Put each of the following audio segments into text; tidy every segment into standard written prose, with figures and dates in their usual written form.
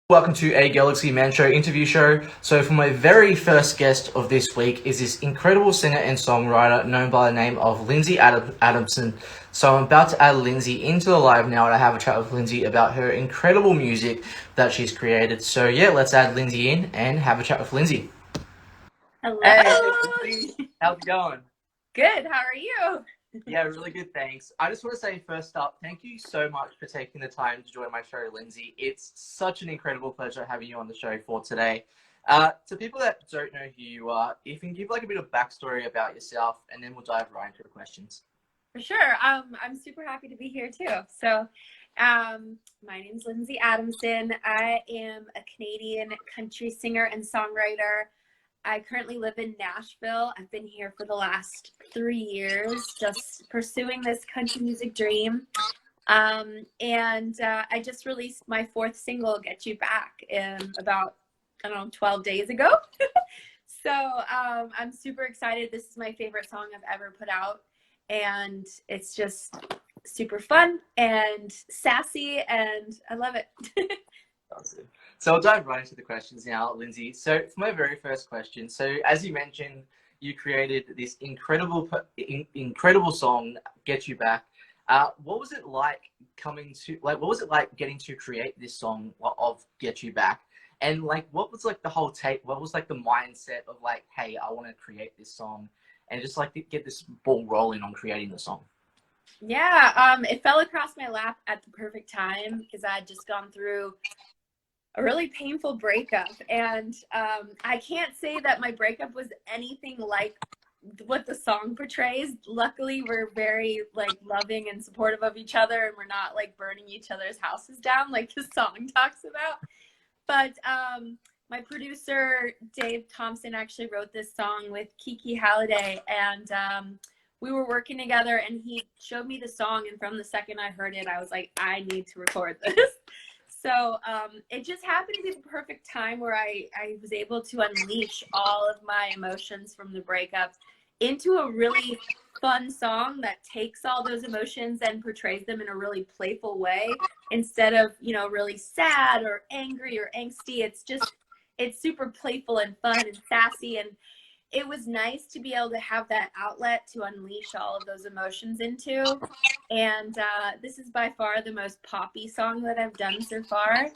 Welcome to a Galaxy Man Show interview show. So for my very first guest of this week is this incredible singer and songwriter known by the name of Adamson. So I'm about to add Lindsay into the live now to have a chat with Lindsay about her incredible music that she's created. So yeah, let's add Lindsay in and have a chat with Lindsay. Hello. Hey, Lindsay, how's it going? Good. How are you? Yeah, really good, thanks. I just want to say first up, thank you so much for taking the time to join my show, Lindsay. It's such an incredible pleasure having you on the show for today. To people that don't know who you are, if you can give like a bit of backstory about yourself, and then we'll dive right into the questions. For sure. I'm super happy to be here too. My name's Lindsay Adamson. I am a Canadian country singer and songwriter. I currently live in Nashville. I've been here for the last 3 years, just pursuing this country music dream. I just released my fourth single, "Get You Back," about, I don't know, 12 days ago. I'm super excited. This is my favorite song I've ever put out, and it's just super fun and sassy, and I love it. Awesome. So I'll dive right into the questions now, Lindsay. So for my very first question, so as you mentioned, you created this incredible song, "Get You Back." What was it like what was it like getting to create this song of "Get You Back"? And like, what was like the whole take? What was like the mindset of like, hey, I want to create this song, and just like get this ball rolling on creating the song? Yeah, it fell across my lap at the perfect time because I had just gone through a really painful breakup, and I can't say that my breakup was anything like what the song portrays. Luckily, we're very like loving and supportive of each other, and we're not like burning each other's houses down like the song talks about. But my producer Dave Thompson actually wrote this song with Kiki Halliday, and we were working together, and he showed me the song, and from the second I heard it, I was like, I need to record this. It just happened to be the perfect time where I was able to unleash all of my emotions from the breakup into a really fun song that takes all those emotions and portrays them in a really playful way instead of, really sad or angry or angsty. It's super playful and fun and sassy, and it was nice to be able to have that outlet to unleash all of those emotions into. And this is by far the most poppy song that I've done so far.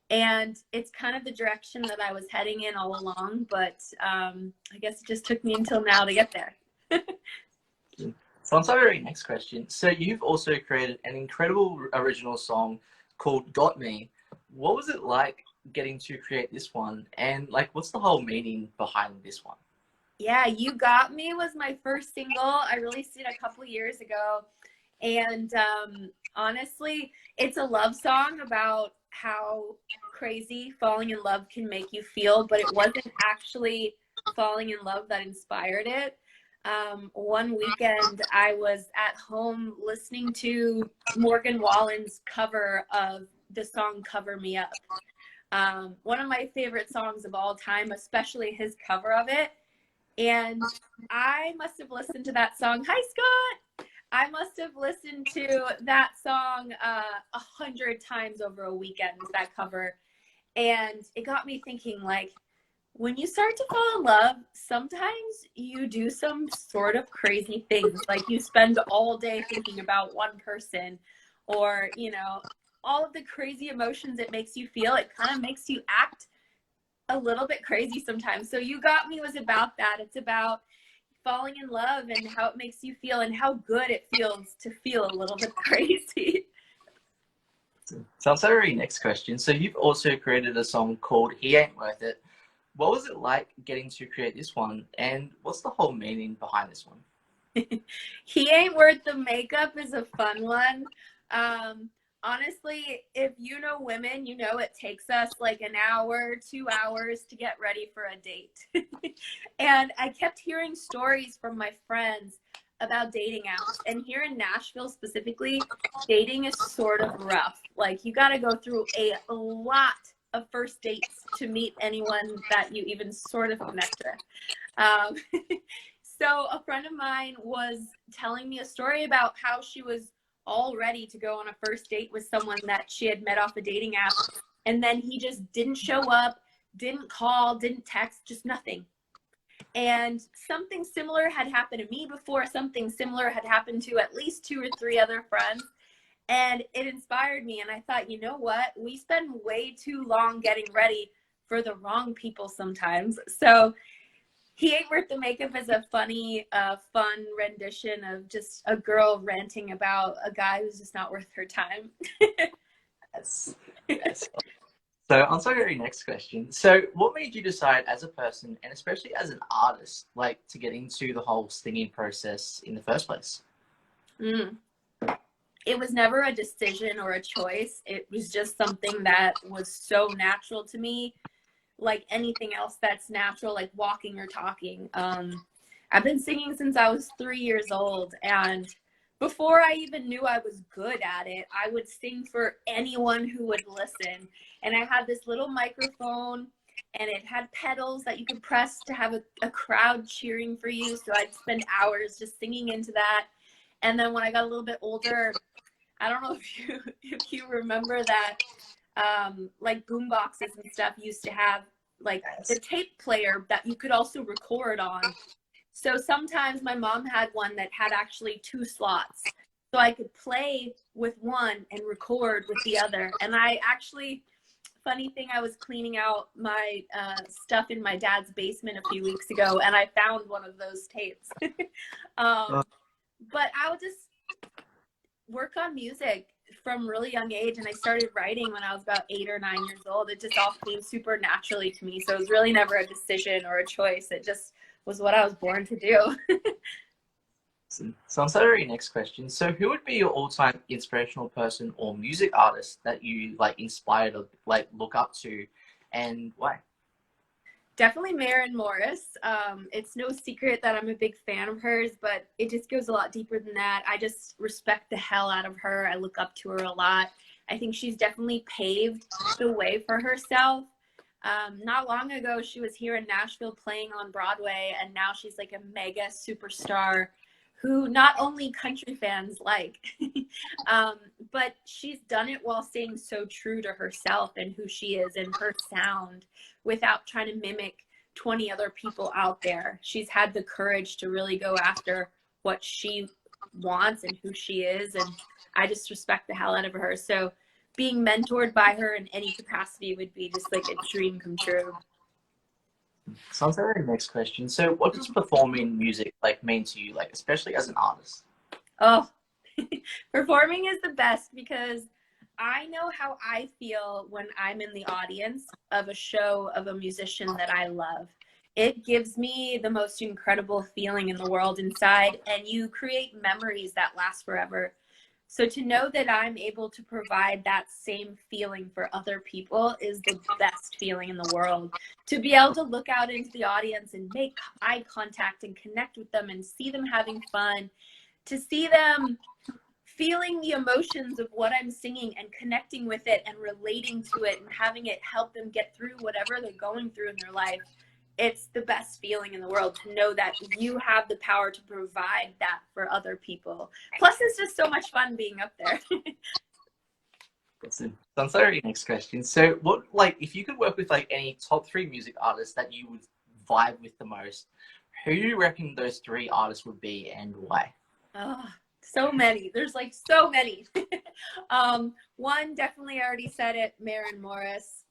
And it's kind of the direction that I was heading in all along, but I guess it just took me until now to get there. So on to our very next question. So you've also created an incredible original song called "Got Me." What was it like getting to create this one? And like, what's the whole meaning behind this one? Yeah, "You Got Me" was my first single. I released it a couple years ago. And honestly, it's a love song about how crazy falling in love can make you feel, but it wasn't actually falling in love that inspired it. One weekend, I was at home listening to Morgan Wallen's cover of the song "Cover Me Up." One of my favorite songs of all time, especially his cover of it. And I must have listened to that song. Hi, Scott. I must have listened to that song 100 times over a weekend, that cover. And it got me thinking, like, when you start to fall in love, sometimes you do some sort of crazy things. Like you spend all day thinking about one person, or, all of the crazy emotions it makes you feel. It kind of makes you act a little bit crazy sometimes. So "You Got Me" was about that. It's about falling in love and how it makes you feel and how good it feels to feel a little bit crazy. So on to our very next question. So you've also created a song called "He Ain't Worth It." What was it like getting to create this one? And what's the whole meaning behind this one? "He Ain't Worth the Makeup" is a fun one. Honestly, if you know women, you know it takes us like an hour, 2 hours to get ready for a date. And I kept hearing stories from my friends about dating apps. And here in Nashville specifically, dating is sort of rough. Like you got to go through a lot of first dates to meet anyone that you even sort of connect with. Um, so a friend of mine was telling me a story about how she was all ready to go on a first date with someone that she had met off a dating app, And then he just didn't show up, didn't call, didn't text, just nothing. And something similar had happened to me before. Something similar had happened to at least 2 or 3 other friends. And it inspired me. And I thought, you know what? We spend way too long getting ready for the wrong people sometimes. So He Ain't Worth the Makeup is a funny, fun rendition of just a girl ranting about a guy who's just not worth her time. Yes. Yes. So on to our very next question. So what made you decide as a person, and especially as an artist, like to get into the whole singing process in the first place? It was never a decision or a choice. It was just something that was so natural to me, like anything else that's natural, like walking or talking. I've been singing since I was 3 years old, and before I even knew I was good at it, I would sing for anyone who would listen. And I had this little microphone, and it had pedals that you could press to have a crowd cheering for you. So I'd spend hours just singing into that. And then when I got a little bit older, I don't know if you remember that, like boom boxes and stuff used to have like the tape player that you could also record on. So sometimes my mom had one that had actually 2 slots. So I could play with one and record with the other. And I actually, funny thing, I was cleaning out my stuff in my dad's basement a few weeks ago, and I found one of those tapes. But I would just work on music from really young age, and I started writing when I was about 8 or 9 years old. It just all came super naturally to me. So it was really never a decision or a choice. It just was what I was born to do. So on to our very next question. So who would be your all-time inspirational person or music artist that you like inspired or like look up to, and why? Definitely Maren Morris. It's no secret that I'm a big fan of hers, but it just goes a lot deeper than that. I just respect the hell out of her. I look up to her a lot. I think she's definitely paved the way for herself. Not long ago, she was here in Nashville playing on Broadway, and now she's like a mega superstar who not only country fans like, but she's done it while staying so true to herself and who she is and her sound without trying to mimic 20 other people out there. She's had the courage to really go after what she wants and who she is, and I just respect the hell out of her. So being mentored by her in any capacity would be just like a dream come true. So on to our next question. So what does performing music like mean to you, like especially as an artist? Oh, performing is the best because I know how I feel when I'm in the audience of a show of a musician that I love. It gives me the most incredible feeling in the world inside, and you create memories that last forever. So to know that I'm able to provide that same feeling for other people is the best feeling in the world. To be able to look out into the audience and make eye contact and connect with them and see them having fun, to see them feeling the emotions of what I'm singing and connecting with it and relating to it and having it help them get through whatever they're going through in their life. It's the best feeling in the world to know that you have the power to provide that for other people. Plus, it's just so much fun being up there. Awesome. So on to our next question. So what, like, if you could work with like any top 3 music artists that you would vibe with the most, who do you reckon those 3 artists would be and why? Oh, so many. There's like so many. One, definitely I already said it, Maren Morris.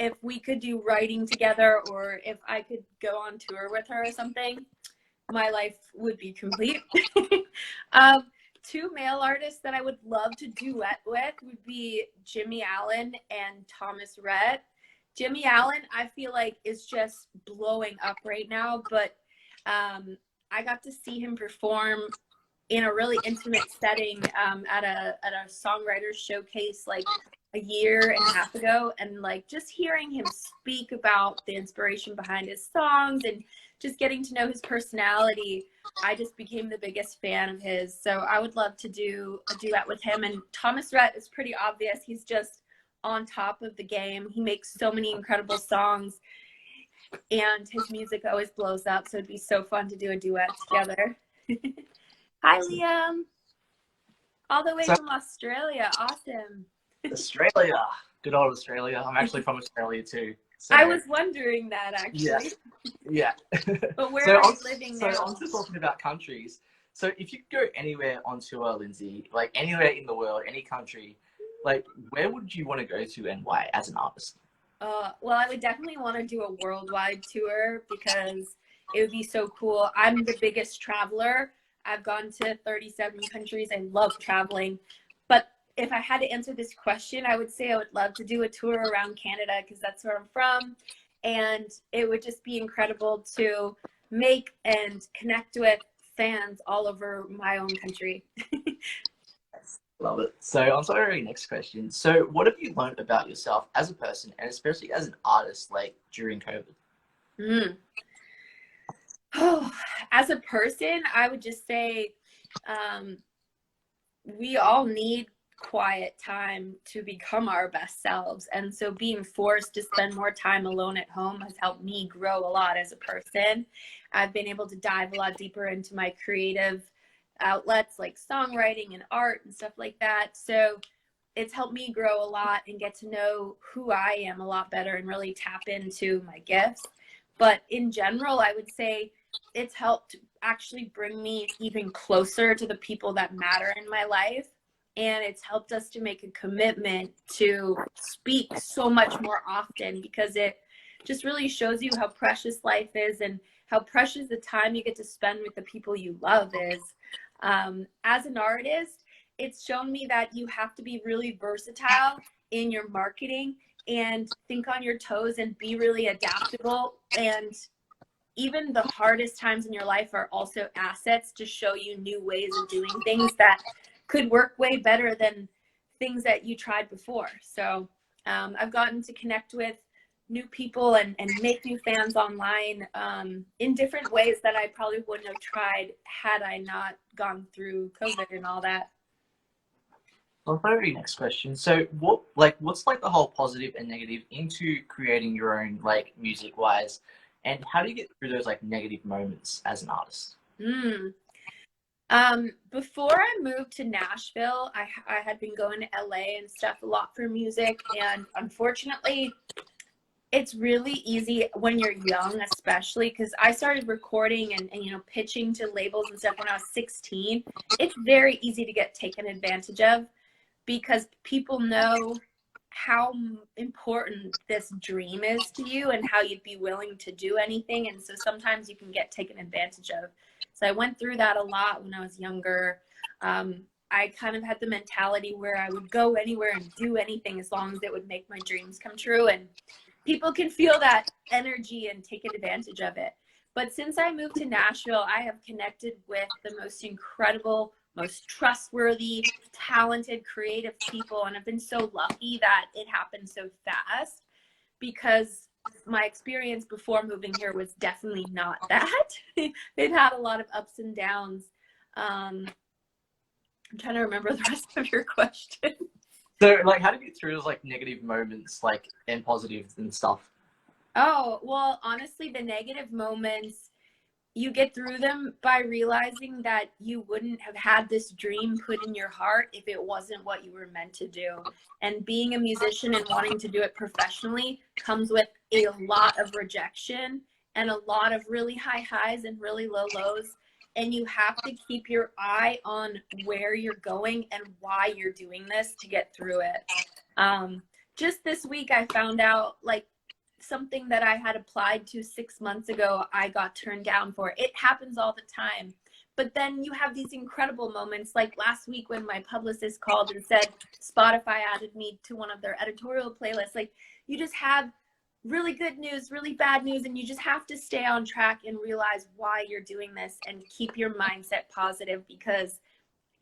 If we could do writing together, or if I could go on tour with her or something, my life would be complete. 2 male artists that I would love to duet with would be Jimmy Allen and Thomas Rhett. Jimmy Allen, I feel like, is just blowing up right now, but I got to see him perform in a really intimate setting at a songwriter showcase like a year and a half ago, and like just hearing him speak about the inspiration behind his songs and just getting to know his personality, I just became the biggest fan of his. So I would love to do a duet with him. And Thomas Rhett is pretty obvious. He's just on top of the game. He makes so many incredible songs, and his music always blows up. So it'd be so fun to do a duet together. Hi, Liam. All the way from Australia. Awesome. Australia. Good old Australia. I'm actually from Australia too. So I was wondering that yeah, actually. yeah. But where So are you living so now? on to talking about countries. So if you could go anywhere on tour, Lindsay, like anywhere in the world, any country, like where would you want to go to and why as an artist? Well, I would definitely want to do a worldwide tour because it would be so cool. I'm the biggest traveler. I've gone to 37 countries. I love traveling. But if I had to answer this question, I would say I would love to do a tour around Canada because that's where I'm from. And it would just be incredible to make and connect with fans all over my own country. Love it. So on to our next question. So what have you learned about yourself as a person and especially as an artist, like during COVID? Mm. Oh, as a person, I would just say um, we all need quiet time to become our best selves. And so being forced to spend more time alone at home has helped me grow a lot as a person. I've been able to dive a lot deeper into my creative outlets like songwriting and art and stuff like that. So it's helped me grow a lot and get to know who I am a lot better and really tap into my gifts. But in general, I would say it's helped actually bring me even closer to the people that matter in my life. And it's helped us to make a commitment to speak so much more often because it just really shows you how precious life is and how precious the time you get to spend with the people you love is. As an artist, it's shown me that you have to be really versatile in your marketing and think on your toes and be really adaptable. And even the hardest times in your life are also assets to show you new ways of doing things that could work way better than things that you tried before. So I've gotten to connect with new people and make new fans online in different ways that I probably wouldn't have tried had I not gone through COVID and all that. Well, very next question. So what's like the whole positive and negative into creating your own like music wise, and how do you get through those like negative moments as an artist? Before I moved to Nashville, I had been going to LA and stuff a lot for music, and unfortunately, it's really easy when you're young, especially because I started recording and pitching to labels and stuff when I was 16. It's very easy to get taken advantage of because people know how important this dream is to you and how you'd be willing to do anything. And so sometimes you can get taken advantage of. So I went through that a lot when I was younger. I kind of had the mentality where I would go anywhere and do anything as long as it would make my dreams come true. And people can feel that energy and take advantage of it. But since I moved to Nashville, I have connected with the most incredible, most trustworthy, talented, creative people. And I've been so lucky that it happened so fast because my experience before moving here was definitely not that. It had a lot of ups and downs. I'm trying to remember the rest of your question. So like how do you get through those like negative moments like and positives and stuff? Oh, well, honestly, the negative moments, you get through them by realizing that you wouldn't have had this dream put in your heart if it wasn't what you were meant to do. And being a musician and wanting to do it professionally comes with a lot of rejection and a lot of really high highs and really low lows. And you have to keep your eye on where you're going and why you're doing this to get through it. Just this week, I found out like something that I had applied to 6 months ago, I got turned down for. It happens all the time. But then you have these incredible moments like last week when my publicist called and said Spotify added me to one of their editorial playlists. Like you just have really good news, really bad news, and you just have to stay on track and realize why you're doing this and keep your mindset positive because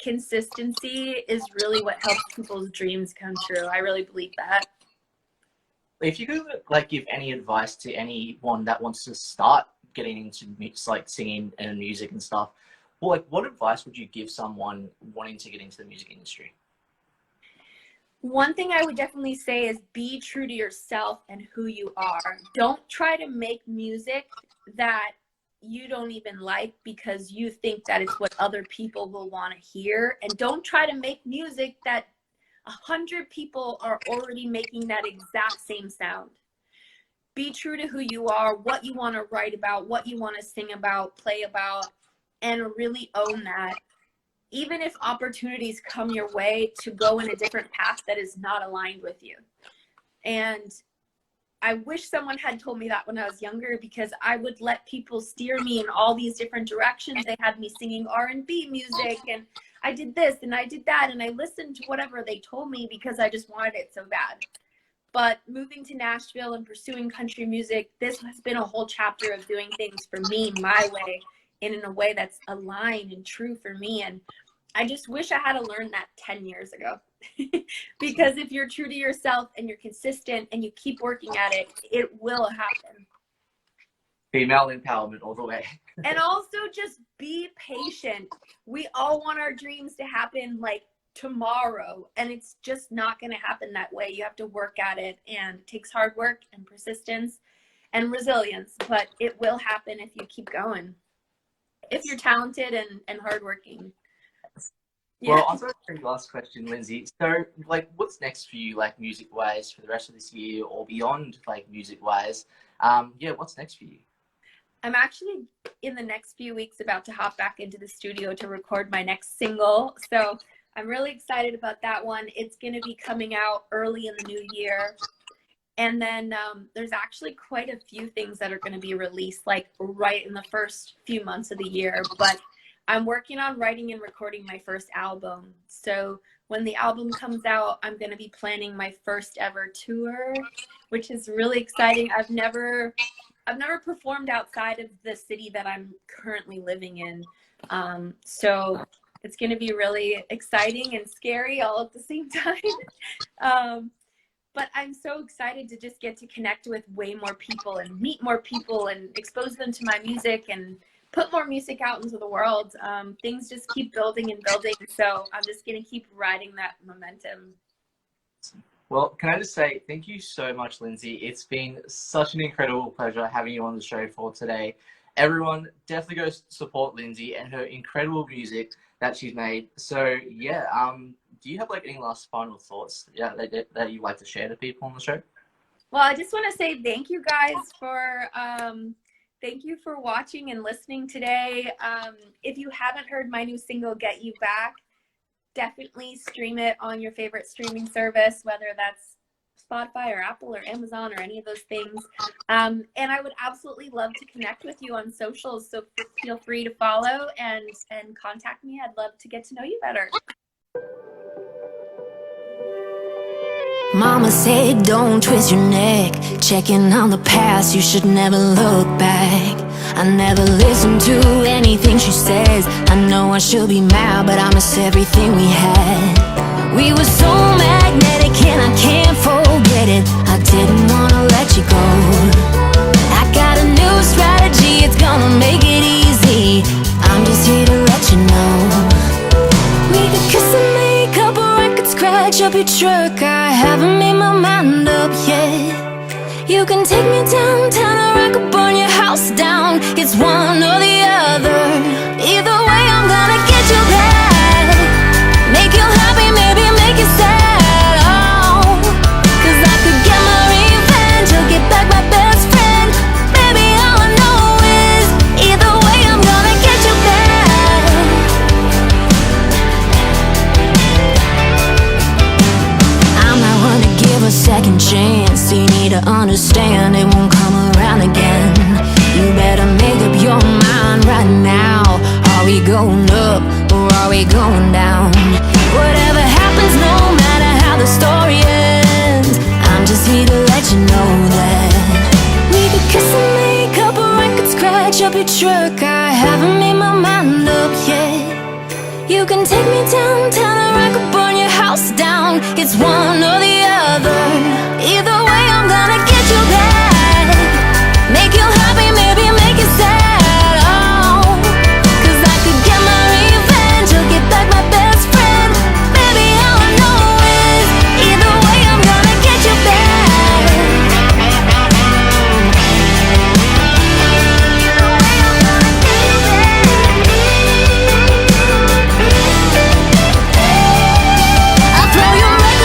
consistency is really what helps people's dreams come true. I really believe that. If you could like give any advice to anyone that wants to start getting into like singing and music and stuff, well, like what advice would you give someone wanting to get into the music industry? One thing I would definitely say is be true to yourself and who you are. Don't try to make music that you don't even like because you think that it's what other people will want to hear. And don't try to make music that 100 people are already making that exact same sound. Be true to who you are, what you want to write about, what you want to sing about, play about, and really own that. Even if opportunities come your way to go in a different path that is not aligned with you. And I wish someone had told me that when I was younger, because I would let people steer me in all these different directions. They had me singing R&B music, and I did this and I did that, and I listened to whatever they told me because I just wanted it so bad. But moving to Nashville and pursuing country music, this has been a whole chapter of doing things for me, my way, and in a way that's aligned and true for me. And I just wish I had learned that 10 years ago. Because if you're true to yourself and you're consistent and you keep working at it, it will happen. Female empowerment all the way. And also just be patient. We all want our dreams to happen like tomorrow, and it's just not going to happen that way. You have to work at it, and it takes hard work and persistence and resilience, but it will happen if you keep going, if you're talented and hardworking. Yeah. Well, also a last question, Lindsay. So, like, what's next for you, like, music-wise, for the rest of this year or beyond, like, music-wise? Yeah, what's next for you? I'm actually, in the next few weeks, about to hop back into the studio to record my next single. So I'm really excited about that one. It's going to be coming out early in the new year. And then there's actually quite a few things that are going to be released, like, right in the first few months of the year. But I'm working on writing and recording my first album. So when the album comes out, I'm going to be planning my first ever tour, which is really exciting. I've never performed outside of the city that I'm currently living in. So it's going to be really exciting and scary all at the same time. But I'm so excited to just get to connect with way more people and meet more people and expose them to my music and put more music out into the world. Things just keep building and building. So I'm just going to keep riding that momentum. Well, can I just say thank you so much, Lindsay. It's been such an incredible pleasure having you on the show for today. Everyone, definitely go support Lindsay and her incredible music that she's made. So, yeah, do you have, like, any last final thoughts that you'd like to share to people on the show? Well, I just want to say thank you guys for thank you for watching and listening today. If you haven't heard my new single, Get You Back, definitely stream it on your favorite streaming service, whether that's Spotify or Apple or Amazon or any of those things. And I would absolutely love to connect with you on socials, so feel free to follow and contact me. I'd love to get to know you better. Mama said don't twist your neck, checking on the past, you should never look back. I never listen to anything she says. I know I should be mad, but I miss everything we had. We were so magnetic and I can't forget it. I didn't wanna let you go. I got a new strategy, it's gonna make it easy. I'm just here to let you know. We could kiss and make up, or I could scratch up your truck. I haven't made my mind up yet. You can take me downtown, or I could burn your house down. It's one or the other. Either way, I'm gonna get you back. Make you happy, maybe make you sad. Oh, 'cause I could get my revenge, or get back my best friend. Baby, all I know is either way, I'm gonna get you back. I'm not one to give a second chance. You need to understand it won't come around again. You better make up your mind right now. Are we going up or are we going down? Whatever happens, no matter how the story ends, I'm just here to let you know that we could kiss and make up, or I could scratch up your truck. I haven't made my mind up yet. You can take me downtown, or I could burn your house down. It's one or the other. Either way, I'm gonna get you back. Make you happy, maybe make you sad. Oh, 'cause I could get my revenge, or get back my best friend. Baby, all I know is either way, I'm gonna get you back. Either way, I'm gonna get you back. I'll throw your record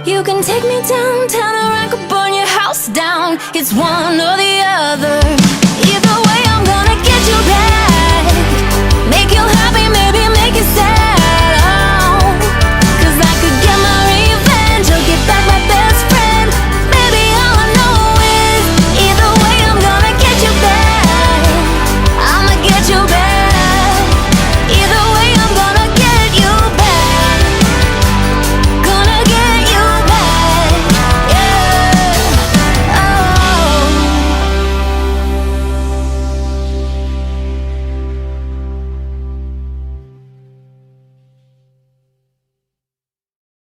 You can take me downtown or I could burn your house down. It's one or the other.